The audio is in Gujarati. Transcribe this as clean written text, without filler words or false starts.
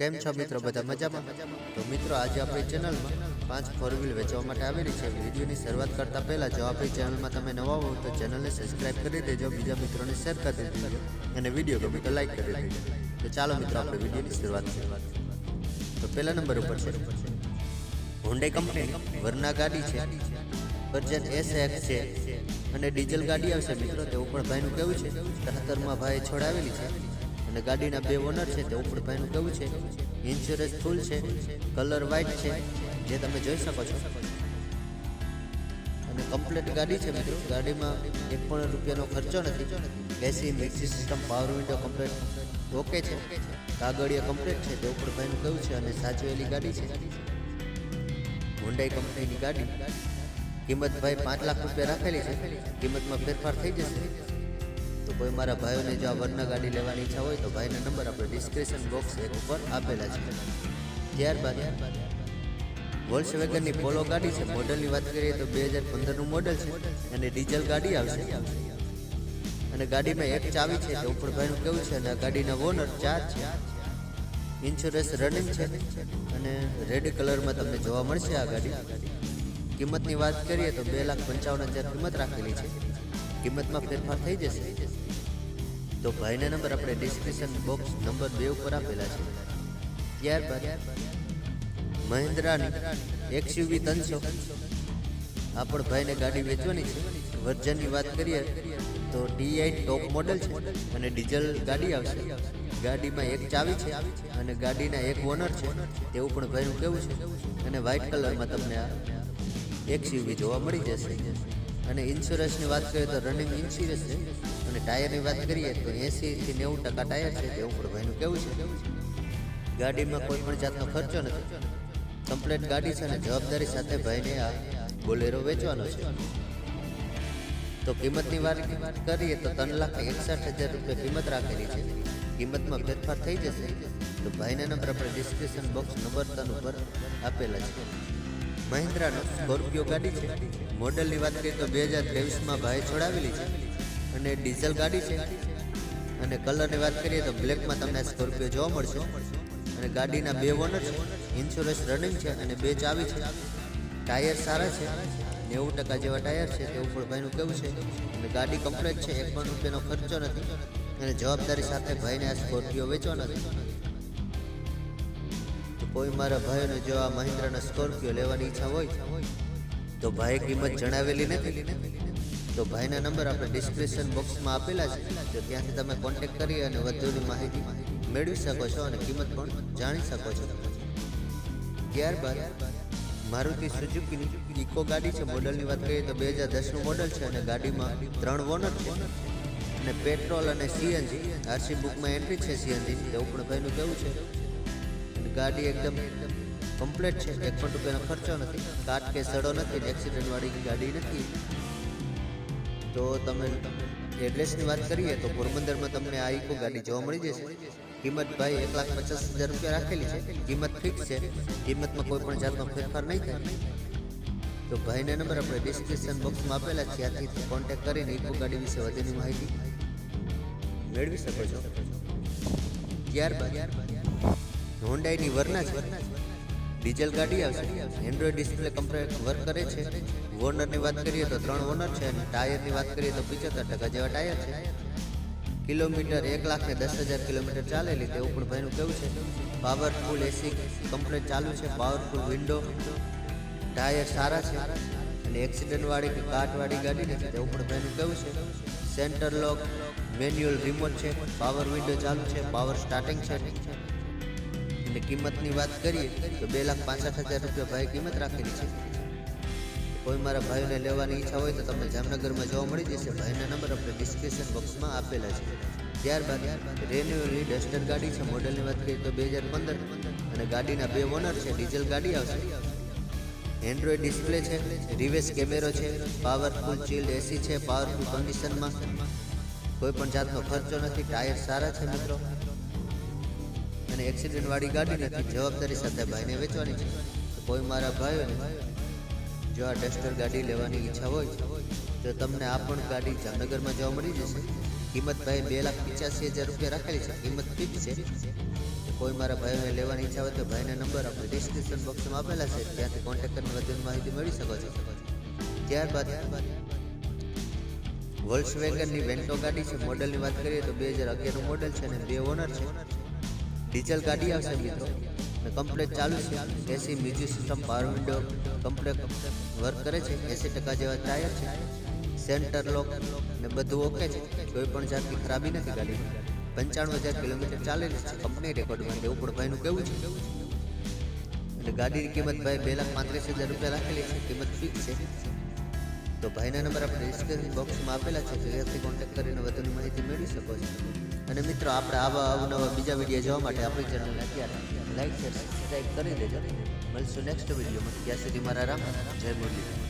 કેમ છો મિત્રો, બધા મજામાં? તો મિત્રો, આજે આપણી ચેનલમાં 5 ફોર વ્હીલ વેચવા માટે આવેલી છે. વિડીયોની શરૂઆત કરતા પહેલા જો આપણી ચેનલમાં તમે નવા હો તો ચેનલને સબસ્ક્રાઇબ કરી દેજો, બીજા મિત્રોને શેર કરી દેજો અને વિડીયો ગમે તો લાઈક કરી દેજો. તો ચાલો મિત્રો, આપણે વિડીયોની શરૂઆત કરીએ. તો પહેલા નંબર ઉપર છે હોન્ડા કંપની વર્ના ગાડી છે, વર્ઝન SX છે અને ડીઝલ ગાડી આવશે મિત્રો. તે ઉપર ભાઈનું કેવું છે 73માં ભાઈ છોડાવેલી છે અને ગાડીના 2 ઓનર છે. તે ઉપર ભાઈનું કેવું છે ઇન્સ્યોરન્સ ફૂલ છે, કલર વ્હાઇટ છે જે તમે જોઈ શકો છો અને કમ્પ્લીટ ગાડી છે મિત્રો. ગાડીમાં એક પણ રૂપિયાનો ખર્ચો નથી. એસી મિક્સી system, power window complete okay છે, કાગળિયા કમ્પ્લીટ છે. તે ઉપર ભાઈનું કેવું છે અને સાચવેલી ગાડી છે હોન્ડા કંપનીની ગાડી. કિંમત ભાઈ 5 લાખ રૂપિયા રાખેલી છે. કિંમતમાં ફેરફાર થઈ જશે. તો કોઈ મારા ભાઈઓને જો આ વર્ના ગાડી લેવાની ઈચ્છા હોય તો ભાઈના નંબર આપણે ડિસ્ક્રિપ્શન બોક્સ એક ઉપર આપેલા છે. ત્યારબાદ વોલ્ક્સવેગનની પોલો ગાડી છે. મોડલની વાત કરીએ તો 2015નું મોડલ છે અને ડીઝલ ગાડી આવશે અને ગાડીમાં એક ચાવી છે. તે ઉપર ભાઈનું કેવું છે અને આ ગાડીના ઓનર 4 છે. ઇન્સ્યોરન્સ રનિંગ છે અને રેડ કલરમાં તમને જોવા મળશે આ ગાડી. કિંમતની વાત કરીએ તો 2,55,000 કિંમત રાખેલી છે. કિંમતમાં ફેરફાર થઈ જશે. તો ભાઈના નંબર આપણે ડિસ્ક્રિપ્શન બોક્સ નંબર 2 ઉપર આપેલા છે. ત્યારબાદ મહિન્દ્રાની XUV 300 આ પણ ભાઈને ગાડી વેચવાની છે. વર્ઝનની વાત કરીએ તો T8 ટોપ મોડલ છે અને ડીઝલ ગાડી આવશે. ગાડીમાં એક ચાવી છે અને ગાડીના એક ઓનર છે. તેવું પણ ભાઈનું કેવું છે અને વ્હાઇટ કલરમાં તમને આ XUV જોવા મળી જશે. અને ઇન્સ્યોરન્સની વાત કરીએ તો રનિંગ ઇન્સ્યોરન્સ છે અને ટાયરની વાત કરીએ તો 80 થી 90% ટાયર છે. તે ઉપર ભાઈનું કેવું છે ગાડીમાં કોઈ પણ જાતનો ખર્ચો નથી. કમ્પ્લીટ ગાડી છે અને જવાબદારી સાથે ભાઈને આ બોલેરો વેચવાનો છે. તો કિંમતની વાત કરીએ તો 3,61,000 રૂપિયા કિંમત રાખેલી છે. કિંમતમાં ફેરફાર થઈ જશે. તો ભાઈના નંબર આપણે ડિસ્ક્રિપ્શન બોક્સ નંબર 3 ઉપર આપેલા છે. મહિન્દ્રાનો સ્કોર્પિયો ગાડી છે. મોડલની વાત કરીએ તો 2023માં ભાઈ છોડાવેલી છે અને ડીઝલ ગાડી છે અને કલરની વાત કરીએ તો બ્લેકમાં તમને સ્કોર્પિયો જોવા મળશે અને ગાડીના 2 ઓનર છે. ઇન્સ્યોરન્સ રનિંગ છે અને 2 ચાવી છે. ટાયર સારા છે, 90% જેવા ટાયર છે. તે ઉપર ભાઈનું કેવું છે અને ગાડી કમ્પ્લીટ છે. એક પણ રૂપિયાનો ખર્ચો નથી અને જવાબદારી સાથે ભાઈને આ સ્કોર્પિયો વેચવાનો છે. કોઈ મારા ભાઈઓને જો આ મહિન્દ્રાના સ્કોર્પિયો લેવાની ઈચ્છા હોય તો ભાઈ કિંમત જણાવેલી નથી. તો ભાઈના નંબર આપણે ડિસ્ક્રિપ્શન બોક્સમાં આપેલા છે. તો ત્યાંથી તમે કોન્ટેક્ટ કરી અને વધુની માહિતી મેળવી શકો છો અને કિંમત પણ જાણી શકો છો. ત્યારબાદ મારુતિ સુઝુકીની ઇકો ગાડી છે. મોડલની વાત કરીએ તો 2010નું મોડલ છે અને ગાડીમાં 3 ઓનર છે અને પેટ્રોલ અને CNG આરસી બુકમાં એન્ટ્રી છે. CNG એવું પણ ભાઈનું કેવું છે ગાડી એકદમ કમ્પ્લીટ છે. એક પણ રૂપિયાનો ખર્ચો નથી, કાટ કે સડો નથી, એક્સિડન્ટ વાળી ગાડી નથી. તો તમે એડ્રેસની વાત કરીએ તો પોરબંદરમાં તમને આ ઇકો ગાડી જોવા મળી જશે. કિંમત ભાઈ 1,50,000 રૂપિયા રાખેલી છે. કિંમત ફિક્સ છે. કિંમતમાં કોઈ પણ જાતનો ફેરફાર નહીં થાય. તો ભાઈના નંબર આપણે ડિસ્ક્રિપ્શન બોક્સમાં આપેલા છે. ત્યાંથી કોન્ટેક્ટ કરીને ઇકો ગાડી વિશે વધુની માહિતી મેળવી શકો છો. ત્યારબાદ હોન્ડાની વર્ના છે. ડીઝલ ગાડી આવશે. એન્ડ્રોઈડ ડિસ્પ્લે કમ્પ્લીટ વર્ક કરે છે. ઓનરની વાત કરીએ તો 3 ઓનર છે અને ટાયરની વાત કરીએ તો 75% જેવા ટાયર છે. કિલોમીટર 1,10,000 કિલોમીટર ચાલેલી. તે ઉપર ભાઈનું કેવું છે પાવરફુલ એસી કમ્પ્લીટ ચાલુ છે, પાવરફુલ વિન્ડો, ટાયર સારા છે અને એક્સિડન્ટ વાળી કે કાટ વાળી ગાડી નથી. તે ઉપર ભાઈનું કેવું છે સેન્ટર લોક, મેન્યુઅલ રિમોટ છે, પાવર વિન્ડો ચાલુ છે, પાવર સ્ટાર્ટિંગ છે. અને કિંમતની વાત કરીએ તો 2,65,000 રૂપિયા ભાઈ કિંમત રાખેલી છે. કોઈ મારા ભાઈઓને લેવાની ઈચ્છા હોય તો તમને જામનગરમાં જોવા મળી જશે. ભાઈના નંબર આપણે ડિસ્ક્રિપ્શન બોક્સમાં આપેલા છે. ત્યારબાદ રેન્યુઅલી ડસ્ટર ગાડી છે. મોડલની વાત કરીએ તો 2015 અને ગાડીના 2 ઓનર છે. ડીઝલ ગાડી આવશે. એન્ડ્રોઈડ ડિસ્પ્લે છે, રિવર્સ કેમેરો છે, પાવરફુલ ચિલ્ડ એસી છે, પાવરફુલ કન્ડિશનમાં, કોઈ પણ જાતનો ખર્ચો નથી, ટાયર સારા છે મિત્રો અને એક્સિડન્ટ વાળી ગાડી નથી. જવાબદારી સાથે ભાઈને વેચવાની છે. તો કોઈ મારા ભાઈઓને જો આ ડસ્ટર ગાડી લેવાની ઈચ્છા હોય તો તમને આ પણ ગાડી જામનગરમાં જોવા મળી જશે. કિંમત ભાઈ 2,85,000 રૂપિયા રાખેલી છે, કિંમત ફિક્સ છે. કોઈ મારા ભાઈઓને લેવાની ઈચ્છા હોય તો ભાઈના નંબર આપણે ડિસ્ક્રિપ્શન બોક્સમાં આપેલા છે, ત્યાંથી કોન્ટેક્ટ કરીને વધુ માહિતી મેળવી શકો છો. ત્યારબાદ વોલ્ક્સવેગનની વેન્ટો ગાડી છે. મોડલની વાત કરીએ તો 2011નું મોડલ છે અને 2 ઓનર છે. ડીઝલ ગાડી આવશે મિત્રો, અને કમ્પ્લેટ ચાલુ છે. એસી music system, power window complete work કરે છે. 80% જેવા ટાયર છે. સેન્ટર લોક ને બધું ઓકે છે, કોઈ પણ જાતની ખરાબી નથી ગાડીમાં. 95,000 કિલોમીટર ચાલેલી છે કંપની રેકોર્ડમાં, એવું પણ ભાઈનું કેવું છે. અને ગાડીની કિંમત ભાઈ 2,35,000 રૂપિયા રાખેલી છે, કિંમત ફિક્સ છે. તો ભાઈના નંબર આપણે ડિસ્ક્રિપ્શન બોક્સમાં આપેલા છે, ત્યાંથી કોન્ટેક્ટ કરીને વધુની માહિતી મેળવી શકો છો. અને મિત્રો આપણે આવા અવનવા બીજા વિડીયો જોવા માટે આપણી ચેનલને અત્યારે લાઈક શેર સબસ્ક્રાઈબ કરી દેજો. મળશું નેક્સ્ટ વિડીયોમાં. ત્યાં સુધી મારા રામ, જય મુરલી.